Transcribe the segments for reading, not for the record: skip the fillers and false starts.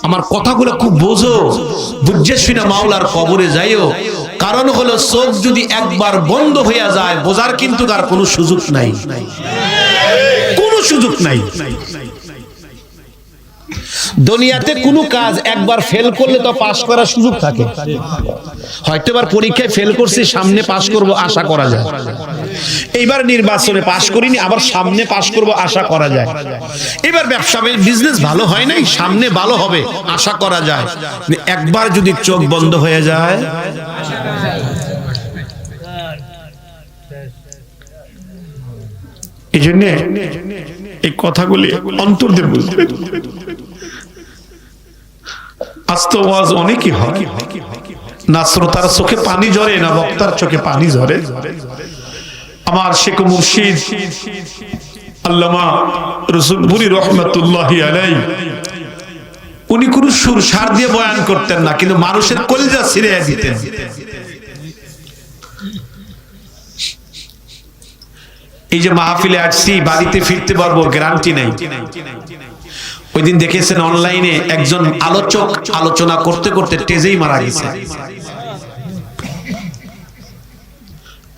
আমার কথাগুলো খুব বোঝো, বুঝে শুনে মাওলার কবরে যাইও। কারণ হলো চোখ যদি একবার বন্ধ হয়ে যায় বোঝার কিন্তু আর কোনো সুযোগ নাই, কোনো সুযোগ নাই। দুনিয়াতে কোনো কাজ একবার ফেল করলে তো পাস করার সুযোগ থাকে। হয়তো এবার পরীক্ষায় ফেল করছি, সামনে পাস করব আশা করা যায়। এইবার নির্বাচনে পাস করিনি, আবার সামনে পাস করব আশা করা যায়। এবার ব্যবসা বিজনেস ভালো হয় নাই, সামনে ভালো হবে আশা করা যায়। একবার যদি চোখ বন্ধ হয়ে যায়, এই জন্য এই কথাগুলি অন্তর দিয়ে বুঝবেন। আজ তো ওয়াজ অনেকই হয়, না শ্রোতার চোখে পানি ঝরে না বক্তার চোখে পানি ঝরে। আমার শেখ মুর্শিদ আল্লামা রসুলপুরি রহমাতুল্লাহি আলাইহি, উনি কোন সুর সার দিয়ে বয়ান করতেন না, কিন্তু মানুষের কলিজা ছিঁড়ে দিতেন। এই যে মাহফিলে আসছি, বাড়িতে ফিরতে পারবো গ্যারান্টি নেই। ওই দিন দেখেছেন অনলাইনে একজন আলোচক আলোচনা করতে করতে টেজেই মারা গেছে।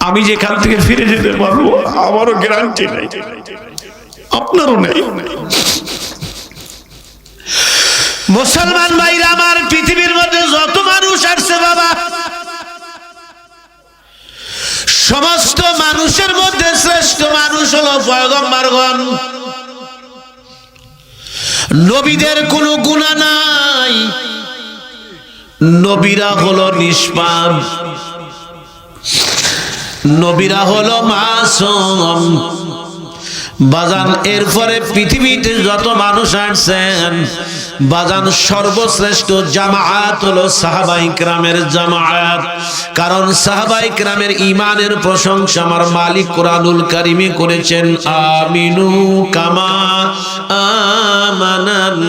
আমি যেখান থেকে ফিরে যেতে পারবো আমারও গ্যারান্টি নেই, আপনারও নেই। মুসলমান ভাইরা আমার, পৃথিবীর মধ্যে যত মানুষ আসছে বাবা, সমস্ত মানুষের মধ্যে শ্রেষ্ঠ মানুষ হলো পয়গম্বরগণ। নবীদের কোনো গুনাহ নাই, নবীরা হলো নিষ্পাপ, নবীরা হলো মাসুম। বাজান এরপরে পৃথিবীতে যত মানুষ আসছেন বাজান, সর্বশ্রেষ্ঠ জামায়াত হলো সাহাবায়ে কেরামের জামায়াত। কারণ সাহাবায়ে কেরামের ঈমানের প্রশংসা আমার মালিক কুরআনুল কারীমে করেছেন, আমিনু কামা আমানান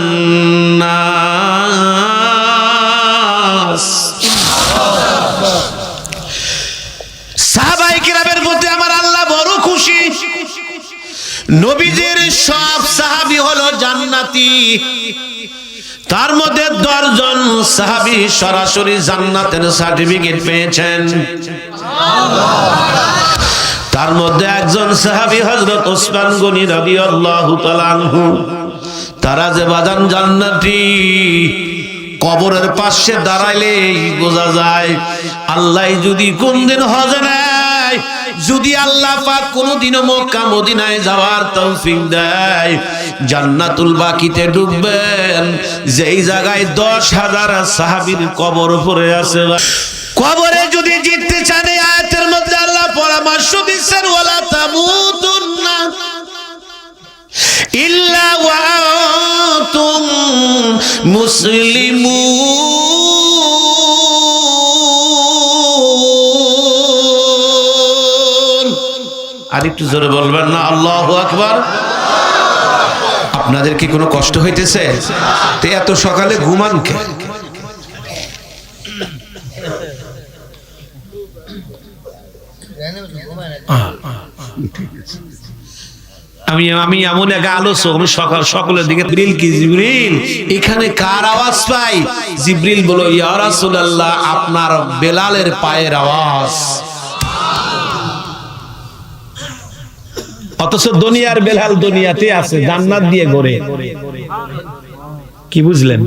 নাস। সাহাবায়ে কেরামের প্রতি আমার আল্লাহ বড় খুশি। নবীজির সব সাহাবী হলো জান্নাতি, তার মধ্যে 10 জন সাহাবী সরাসরি জান্নাতের সার্টিফিকেট পেয়েছেন। তার মধ্যে একজন সাহাবী হযরত ওসমান গনি রাদিয়াল্লাহু তাআলা আনহু। তারা যে বাজান জান্নাতি, কবরের পাশে দাঁড়াইলেই বোঝা যায় আল্লাহ যদি কোনদিন হজে নেয়, যদি আল্লাহ পাক কোনদিনও মক্কা মদিনায় যাওয়ার তৌফিক দেয়, জান্নাতুল বাকিতে ডুববেন, যেই জায়গায় 10,000 সাহাবীর কবর পড়ে আছে। কবরে যদি জিততে চান, আয়াতের মধ্যে আল্লাহ পরামর্শ দিচ্ছেন, ওয়ালা তামুতুন্না ইল্লা ওয়া আনতুম মুসলিমুন। আরেকটু জোরে বলবেন না আল্লাহু আকবার? আপনাদের কি কোনো কষ্ট হইতেছে? তো এত সকালে ঘুমান কে? আমি এমন এক আলোচক, আমি সকাল সকলের দিকে জিবরিল কি জিবরিল এখানে কার আওয়াজ পাই? জিবরিল বলো, ইয়া রাসূলুল্লাহ আপনার বেলালের পায়ের আওয়াজ। অথচ দুনিয়ার বেলাল দুনিয়াতে আছে, জান্নাত দিয়ে ঘোরে। কি বুঝলেন?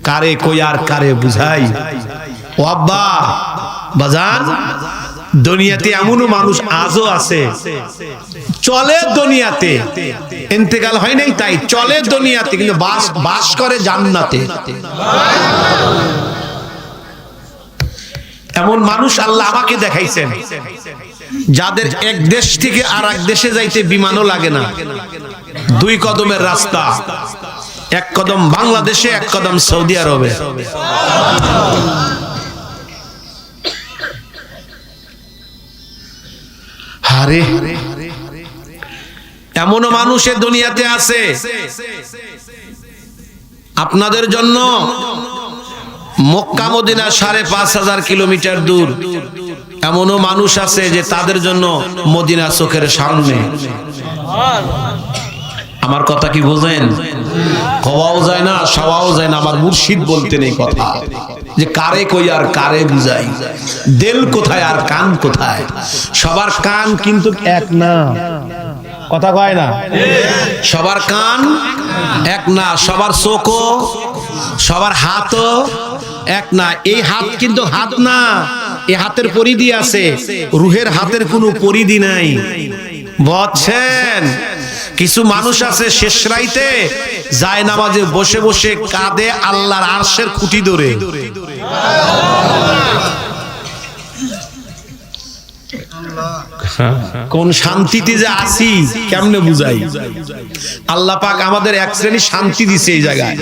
কারে কই আর কারে বুঝাই? ও আব্বা বাজান, দুনিয়াতে এমনও মানুষ আজও আছে, চলে দুনিয়াতে, ইন্তেকাল হয় নাই তাই চলে দুনিয়াতে, কিন্তু বাস করে জান্নাতে। এমন মানুষ আল্লাহ আমাকে দেখাইছেন, যাদের এক দেশ থেকে আর এক দেশে যাইতে বিমানও লাগে না, 2 কদমের রাস্তা, 1 কদম বাংলাদেশে, 1 কদম সৌদি আরবে। আরে এমনও মানুষের দুনিয়াতে আছে, আপনাদের জন্য মক্কা মদিনা 5,500 কিলোমিটার দূর। এমনও মানুষ আছে যে তাদের জন্য মদিনা চোখের সামনে। আমার কথা কি বোঝেন? হওয়াও যায় না, সওয়াও যায় না। আমার মুর্শিদ বলতেন এই কথা যে কারে কই আর কারে বুঝাই, দিল কোথায় আর কান কোথায়। সবার কান কিন্তু এক না, কথা কয় না, সবার কান এক না, সবার চোখও, সবার হাতও এক না। এই হাত কিন্তু হাত না, এই হাতের পরিধি আছে, রুহের হাতের কোনো পরিধি নাই, বুঝছেন? কিছু মানুষ আছে শেষ রাইতে যায় নামাজে বসে বসে কাঁদে আল্লাহর আরশের খুঁটি ধরে। কোন শান্তিতে যে আছি কেমনে বুঝাই। আল্লাহ পাক আমাদের এক শ্রেণীর শান্তি দিছে এই জায়গায়।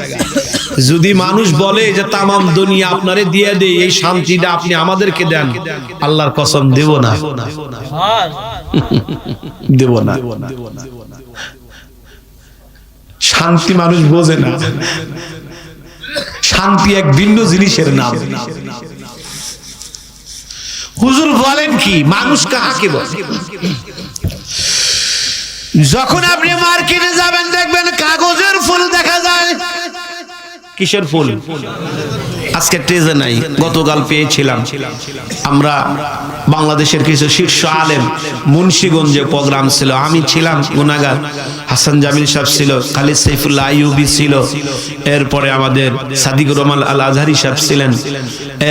যদি মানুষ বলে যে তামাম দুনিয়া আপনারে দিয়ে দেই, এই শান্তিটা আপনি আমাদেরকে দেন, আল্লাহর কসম দেব না, দেব না। শান্তি মানুষ বোঝে না, শান্তি এক ভিন্ন জিনিসের নাম। হুজুর বলেন কি, মানুষ কাকে বলে? যখন আপনি মার্কেটে যাবেন দেখবেন কাগজের ফুল দেখা যায়। কিসের ফুল? আজকে ট্রেজে নাই, গতকাল পেয়েছিলাম আমরা। বাংলাদেশের কিছু শীর্ষ আলেম, মুন্সিগঞ্জে প্রোগ্রাম ছিল, আমি ছিলাম গুনাগার, হাসান জামিল সাহেব ছিল, খালিদ সাইফুল্লাহ আইয়ুবী ছিল, এরপরে আমাদের সাদিকুর রহমান আল আজহারি সাহেব ছিলেন,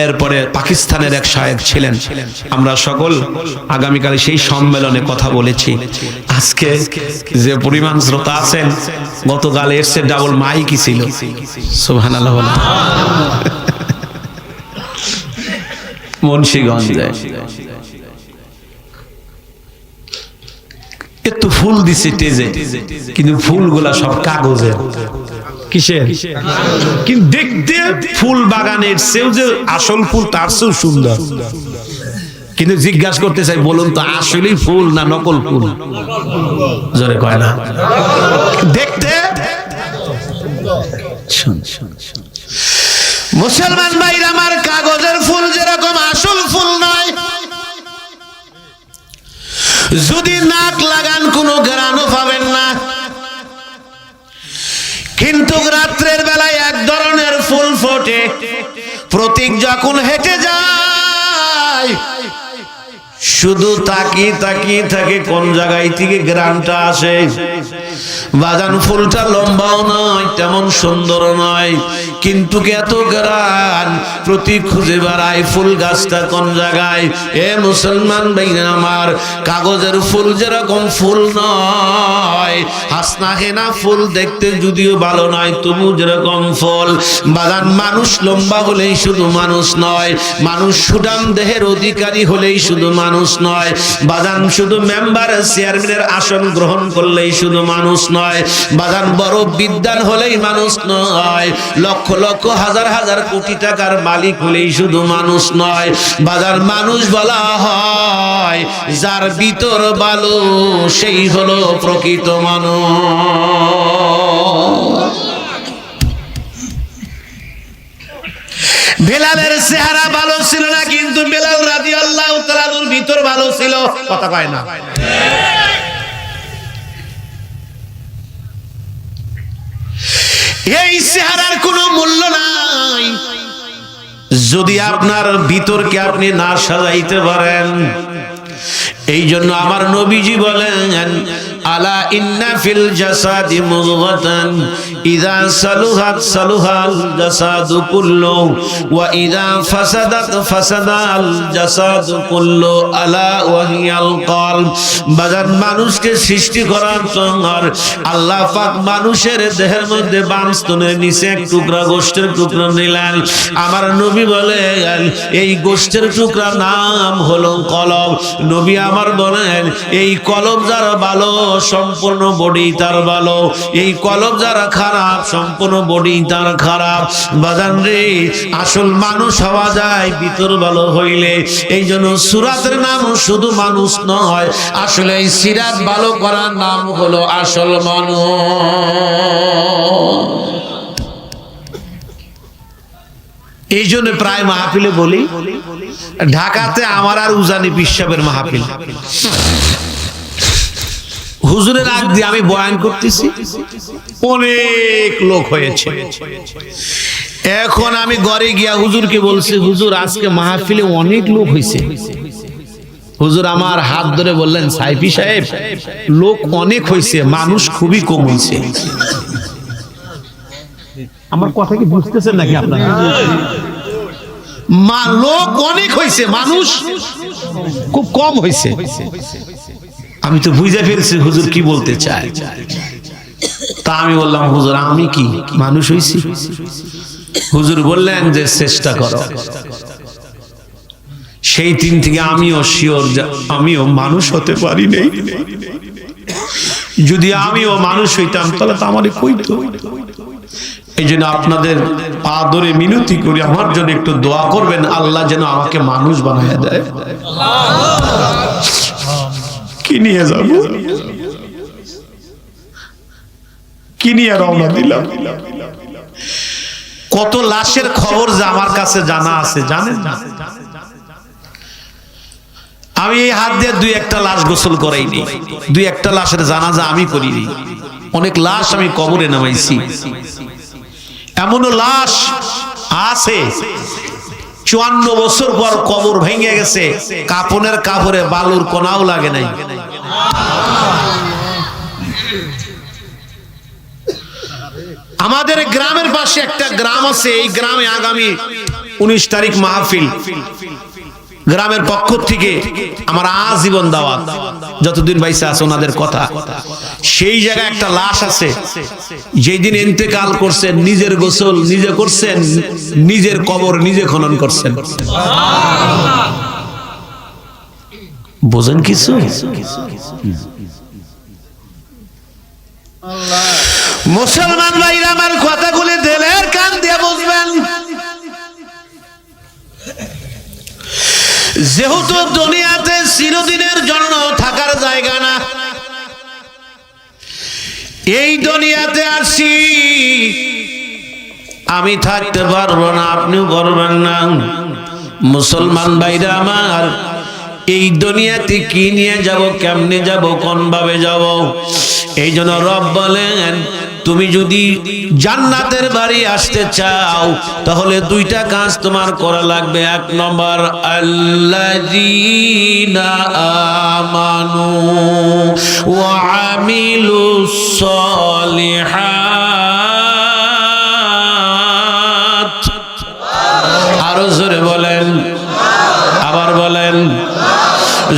এরপরে পাকিস্তানের এক শায়েখ ছিলেন। আমরা সকল আগামীকাল সেই সম্মেলনে কথা বলেছি। আজকে যে পরিমাণ শ্রোতা আছেন, গতকাল এর চেয়ে ডাবল মাইকই ছিল। সুবহানাল্লাহ। মুন্সিগঞ্জে এত ফুল দিছে টেজে, কিন্তু ফুলগুলা সব কাগজের। কিসের? কিন্তু দেখতে ফুল বাগানের চেয়েও যে আসল ফুল তার চেয়েও সুন্দর। কিন্তু জিজ্ঞাসা করতে চাই, বলুন তো আসলেই ফুল না নকল ফুল? জোরে কয় না। দেখতে মুসলমান ভাইরা আমার, কাগজের ফুল যেরকম আসল ফুল নয়। যদি নাক লাগান কোনো ঘ্রাণও পাবেন না, কিন্তু রাত্রের বেলায় এক ধরনের ফুল ফোটে। প্রতীক যখন হেঁটে যায়, শুধু তাকিয়ে তাকিয়ে থাকে কোন জায়গায় থেকে গ্রামটা আসে। বাগান ফুলটা লম্বাও নয়, তেমন সুন্দর নয়, কিন্তু এত গ্রাম প্রতীক খুঁজে বেড়ায় ফুল গাছটা কোন জায়গায়। এ মুসলমান ভাই আমার, কাগজের ফুল যেরকম ফুল নয়, হাসনা হেনা ফুল দেখতে যদিও ভালো নয়, তবু যেরকম ফুল। বাগান মানুষ লম্বা হলেই শুধু মানুষ নয়, মানুষ সুঠাম দেহের অধিকারী হলেই শুধু মানুষ নয়, বাগান শুধু মেম্বার চেয়ারম্যানের আসন গ্রহণ করলেই শুধু মানুষ নয়, বাগান বড় বিদ্যান হলেই মানুষ নয়, লক্ষ লক্ষ হাজার হাজার কোটি টাকার মালিক হলেই শুধু মানুষ নয়। বাগান মানুষ বলা হয় যার ভিতর ভালো, সেই হলো প্রকৃত মানুষ। বেলালের চেহারা ভালো ছিল না, কিন্তু বেলাল রাদিয়াল্লাহু তাআলার ভিতর ভালো ছিল। কথা কয় না? এই চেহারার কোনো মূল্য নাই যদি আপনার ভিতরকে আপনি না সাজাইতে পারেন। এই জন্য আমার নবীজি বলেন, আলা ইন্না ফিল জাসাদি মুযগাতান ইযা সালুহাত সালুহাল জাসাদু কুল্লু ওয়া ইযা ফাসাদাত ফাসাদাল জাসাদু কুল্লু আলা ওয়া হিয়াল কলব। বাজান মানুষকে সৃষ্টি করার জন্য আল্লাহ পাক মানুষের দেহের মধ্যে বামস্তনের নিচে এক টুকরা গোশতের টুকরা নিলেন। আমার নবী বলেন এই গোশতের টুকরা নাম হলো কলব। নবী আমার বলেন এই কলব যারা ভালো সম্পূর্ণ বডি তার ভালো, এই কলব যারা খারাপ সম্পূর্ণ বডি তার খারাপ। বাজান রে, আসল মানুষ হওয়া যায় ভিতর ভালো হইলে। এই জন্য সুরাতের নাম শুধু মানুষ নয়, আসলে এই সিরাত ভালো করার নাম হলো আসল মানুষ। এই জন্য প্রায় মাহফিলে বলি, ঢাকাতে আমার আর উজানি পিসাবের মাহফিল, হুজুরের আগ দিয়ে আমি বয়ান করতেছি, অনেক লোক হয়েছে। এখন আমি ঘরে গিয়া হুজুরকে বলছি, হুজুর আজকে মাহফিলে অনেক লোক হয়েছে। হুজুর আমার হাত ধরে বললেন, সাইফি সাহেব, লোক অনেক হয়েছে, মানুষ খুবই কম হয়েছে। আমার কথা কি বুঝতেছেন নাকি আপনারা? লোক অনেক হয়েছে, মানুষ খুব কম হয়েছে। আমি তো বুঝে ফেলছি হুজুর কি বলতে চায়। তা আমি বললাম, হুজুর আমি কি মানুষ হয়েছি? হুজুর বললেন যে চেষ্টা করো। সেই দিন থেকে আমিও শিওর, আমিও মানুষ হতে পারি নাই। যদি আমিও মানুষ হইতাম তাহলে তো আমারই কইতো। এই জন্য আপনাদের আদরে মিনতি করি, আমার জন্য একটু দোয়া করবেন, আল্লাহ যেন আমাকে মানুষ বানায় দেয়। কি নিয়ে যাব, কি নিয়ে রওনা দিলাম? কত লাশের খবর যে আমার কাছে জানা আছে জানেন না? আমি এই হাত দিয়ে দুই একটা লাশ গোসল করাইনি, দুই একটা লাশের জানাজা আমি করিনি। অনেক লাশ আমি কবরে নামাইছি। এমনও লাশ আছে 54 বছর পর কবর ভেঙে গেছে, কাপনের কাপড়ে বালুর কোনাও লাগে নাই। আমাদের গ্রামের পাশে একটা গ্রাম আছে, এই গ্রামে আগামী 19 তারিখ মাহফিল। গ্রামের পক্ষ থেকে আমার আজীবন দাওয়াত, যতদিন বাইসা আছে ওনাদের কথা। সেই জায়গায় একটা লাশ আছে, যেই দিন ইন্তেকাল করছেন নিজের গোসল নিজে করছেন, নিজের কবর নিজে খনন করছেন। বোঝেন কিছু? মুসলমান ভাইরা আমার কথাগুলি দিলের কান দিয়ে বুঝবেন। যেহেতু দুনিয়াতে চিরদিনের জন্য থাকার জায়গা না, এই দুনিয়াতে আসি আমি থাকতে পারবো না, আপনিও পারবেন না। মুসলমান ভাইরা আমার, এই দুনিয়াতে কি নিয়ে যাব, কেমনে যাব, কোন ভাবে যাব? এই জন্য রব বলেন, তুমি যদি জান্নাতের বাড়ি আসতে চাও তাহলে দুইটা কাজ তোমার করা লাগবে। এক নম্বর, আল্লাযীনা আমানু ওয়া আমিলুস সলিহাত। আরো জোরে বলেন, আবার বলেন।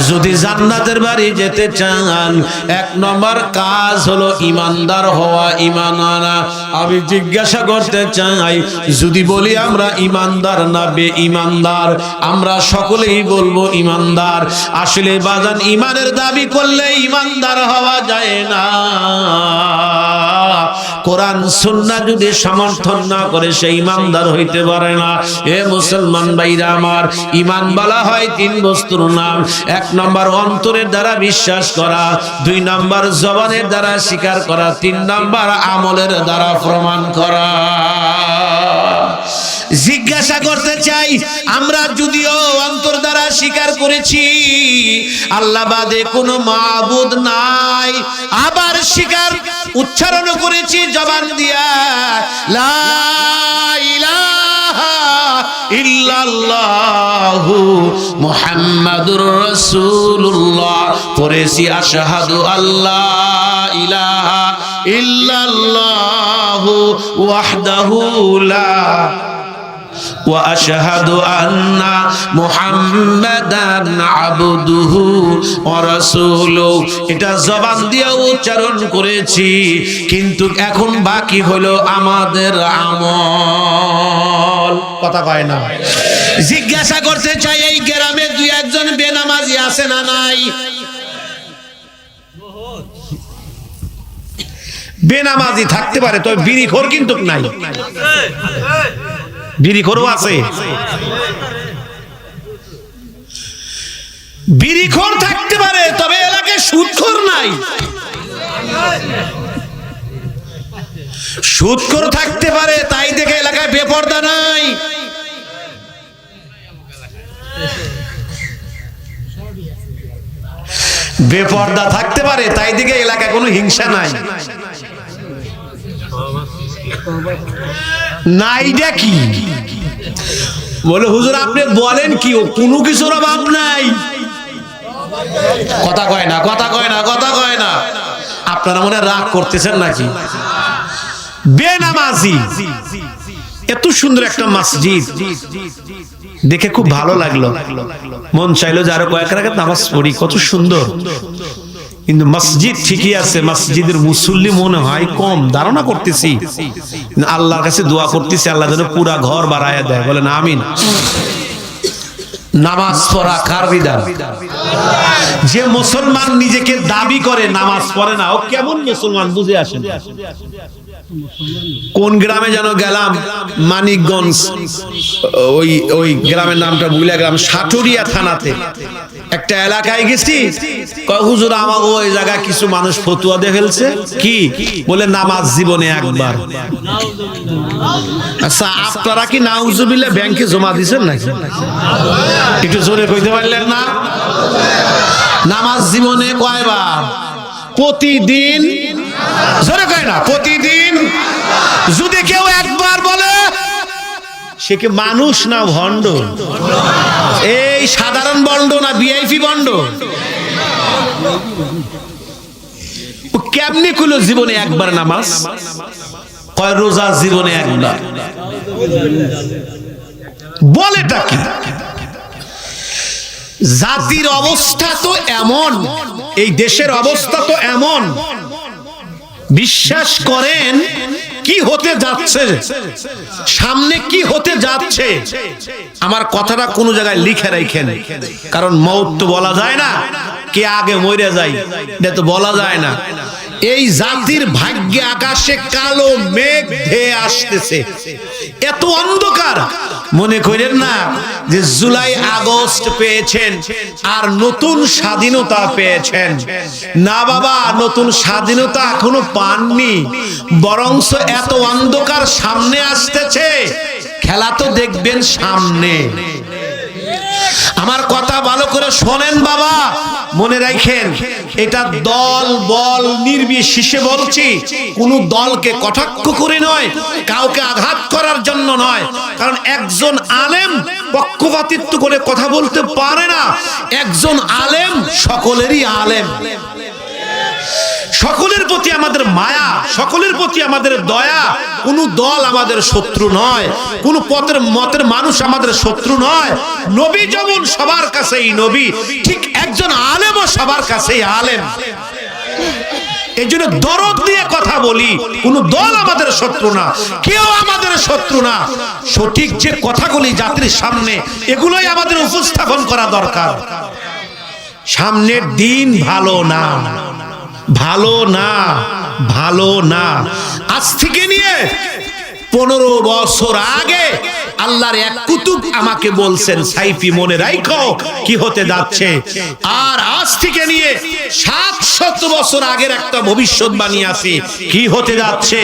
যদি জান্নাতের বাড়ি যেতে চান, এক নম্বর কাজ হলো ইমানদার হওয়া, ঈমান আনা। আমি জিজ্ঞাসা করতে চাই, যদি বলি আমরা ইমানদার না বেঈমানদার? আমরা সকলেই বলবো ইমানদার। আসলে বাজান, ইমানের দাবি করলে ইমানদার হওয়া যায় না। কোরআন সুন্নাহ যদি সমর্থন না করে সে ইমানদার হইতে পারে না। এ মুসলমান ভাইরা আমার, ঈমান বলা হয় 3 বস্তুর নাম। 1 নম্বর অন্তরের দ্বারা বিশ্বাস করা, 2 নম্বর জবানের দ্বারা স্বীকার করা, 3 নম্বর আমলের দ্বারা প্রমাণ করা। জিজ্ঞাসা করতে চাই, আমরা যদিও অন্তর দ্বারা স্বীকার করেছি আল্লাহ বাদে কোনো মাবুদ নাই, আবার স্বীকার উচ্চারণ করেছি জবান দিয়া, লা ইলাহা ইল্লাল্লাহু মুহাম্মাদুর রাসূলুল্লাহ, পড়েছি আশহাদু আল্লা ইলাহা ইল্লাল্লাহু ওয়াহদাহু লা ওয়া আশহাদু আন্না মুহাম্মাদান আবদুহু ওয়া রাসূলুহু। এটা জবান দিয়ে উচ্চারণ করেছি, কিন্তু এখন বাকি হলো আমাদের আমল। কথা কয় না। জিজ্ঞাসা করতে চাই, এই গ্রামে 2-1 জন বেনামাজি আছে না নাই? বেনামাজি থাকতে পারে, তবে বিড়িখোর কিন্তু নাই। বিড়িখোরও আছে, বিড়িখোর থাকতে পারে, তবে এলাকায় সুদখোর নাই। সুদখোর থাকতে পারে, তাই দেখে এলাকায় বেপরদা নাই। বেপর্দা থাকতে পারে, তাই দিকে এলাকায় কোনো হিংসা নাই। নাইডা কি বলে হুজুর আপনি বলেন কি, ও কোনো কিছুর অভাব নাই। কথা কয় না, কথা কয় না, কথা কয় না। আপনারা মনে রাগ করতেছেন নাকি? বেনামাজি, এত সুন্দর একটা মসজিদ দেখে খুব ভালো লাগলো, মন চাইলো যে আরো কয়েক রাকাত নামাজ পড়ি, কত সুন্দর। কিন্তু মসজিদ ঠিকই আছে, মসজিদের মুসল্লি মনে হয় কম, ধারণা করতেছি। আল্লাহর কাছে দোয়া করতেছি আল্লাহ যেন পুরা ঘর বাড়ায় দেয়, বলেন আমিন। নামাজ পড়া কার বিধান? যে মুসলমান নিজেকে দাবি করে নামাজ পড়ে না, ও কেমন মুসলমান বুঝে আসেন। কোন গ্রামে যেন গেলাম, মানিকগঞ্জ, ওই গ্রামের নামটা ভুলে গেলাম, সাটুরিয়া থানাতে একটা এলাকায় গেছি। কয় হুজুর আমাকে ওই জায়গায় কিছু মানুষ ফতুয়া দিয়ে ফেলছে, কি বলে নামাজ জীবনে একবার। আচ্ছা আপনারা কি নাউজুবিল্লাহ ব্যাংকে জমা দিচ্ছেন নাকি? একটু জোরে কইতে পারলেন না? নামাজ জীবনে কয়বার? প্রতিদিন। জোরে কয় না? প্রতিদিন। যদি কেউ একবার বলে সে কি মানুষ না ভণ্ড? এই সাধারণ ভণ্ড না ভিআইপি ভণ্ড? কেমনি কইলো জীবনে একবার নামাজ? কয় রোজা জীবনে একবার। বলেটা কি? জাতির অবস্থা তো এমন, এই দেশের অবস্থা তো এমন, বিশ্বাস করেন কি হতে যাচ্ছে, সামনে কি হতে যাচ্ছে। আমার কথাটা কোন জায়গায় লিখে রাখেন, কারণ মওত তো বলা যায় না, কে আগে মরে যায় এটা তো বলা যায় না। এই জাতির ভাগ্যে আকাশে কালো মেঘ ধেয়ে আসতেছে, এত অন্ধকার। মনে করেন না যে জুলাই আগস্ট পেয়েছেন আর নতুন স্বাধীনতা পেয়েছেন, না বাবা, নতুন স্বাধীনতা এখনো পাননি, বরঞ্চ এত অন্ধকার সামনে আসতেছে, খেলা তো দেখবেন সামনে। আমার কথা ভালো করে শোনেন বাবা, মনে রাখেন, এটা দল বল নির্বিশেষে বলছি, কোন দলকে কটাক্ষ করে নয়, কাউকে আঘাত করার জন্য নয়, কারণ একজন আলেম পক্ষপাতিত্ব করে কথা বলতে পারে না। একজন আলেম সকলেরই আলেম, সকলের প্রতি আমাদের মায়া, সকলের প্রতি আমাদের দয়া। কোন দল আমাদের শত্রু নয়, কোন মতের মানুষ আমাদের শত্রু নয়। নবী যেমন সবার কাছেই নবী, ঠিক একজন আলেমও সবার কাছেই আলেম। এই জন্য দরদ দিয়ে কথা বলি, কোন দল আমাদের শত্রু না, কেউ আমাদের শত্রু না। সঠিক যে কথাগুলি জাতির সামনে, এগুলোই আমাদের উপস্থাপন করা দরকার। সামনের দিন ভালো না, ভালো না, ভালো না। আজ থেকে নিয়ে 15 বছর আগে আল্লাহর এক কুতুব আমাকে বলছেন, সাইফি মনে রাখো কি হতে যাচ্ছে। আর আজ থেকে নিয়ে 700 বছর আগের একটা ভবিষ্যৎবাণী আছে কি হতে যাচ্ছে।